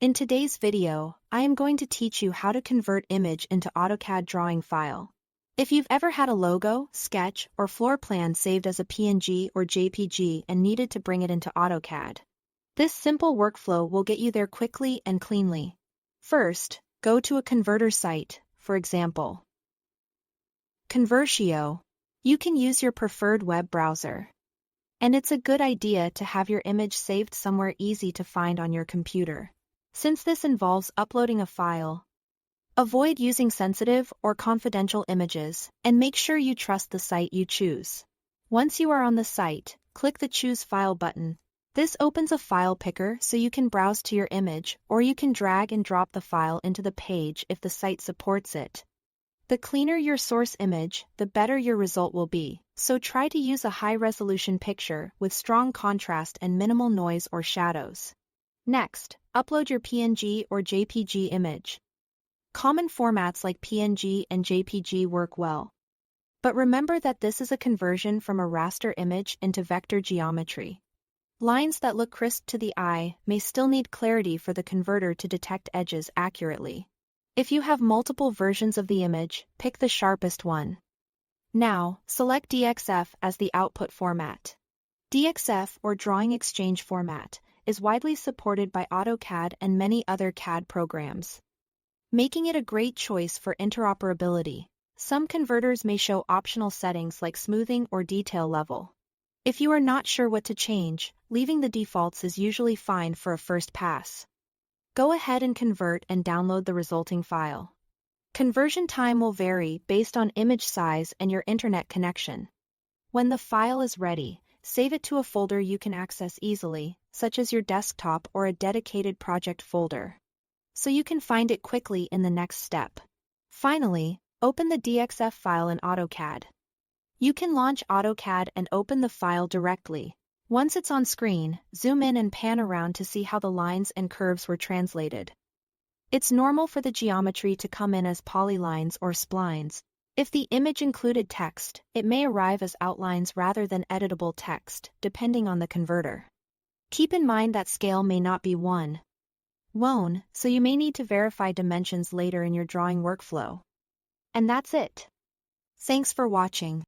In today's video, I am going to teach you how to convert image into AutoCAD drawing file. If you've ever had a logo, sketch, or floor plan saved as a PNG or JPG and needed to bring it into AutoCAD, this simple workflow will get you there quickly and cleanly. First, go to a converter site, for example, Convertio. You can use your preferred web browser. And it's a good idea to have your image saved somewhere easy to find on your computer. Since this involves uploading a file, avoid using sensitive or confidential images, and make sure you trust the site you choose. Once you are on the site, click the Choose File button. This opens a file picker so you can browse to your image, or you can drag and drop the file into the page if the site supports it. The cleaner your source image, the better your result will be, so try to use a high-resolution picture with strong contrast and minimal noise or shadows. Next, upload your PNG or JPG image. Common formats like PNG and JPG work well. But remember that this is a conversion from a raster image into vector geometry. Lines that look crisp to the eye may still need clarity for the converter to detect edges accurately. If you have multiple versions of the image, pick the sharpest one. Now, select DXF as the output format. DXF, or Drawing Exchange Format, is widely supported by AutoCAD and many other CAD programs, making it a great choice for interoperability. Some converters may show optional settings like smoothing or detail level. If you are not sure what to change, leaving the defaults is usually fine for a first pass. Go ahead and convert and download the resulting file. Conversion time will vary based on image size and your internet connection. When the file is ready, save it to a folder you can access easily, such as your desktop or a dedicated project folder, so you can find it quickly in the next step. Finally, open the DXF file in AutoCAD. You can launch AutoCAD and open the file directly. Once it's on screen, zoom in and pan around to see how the lines and curves were translated. It's normal for the geometry to come in as polylines or splines. If the image included text, it may arrive as outlines rather than editable text, depending on the converter. Keep in mind that scale may not be 1:1, so you may need to verify dimensions later in your drawing workflow. And that's it. Thanks for watching.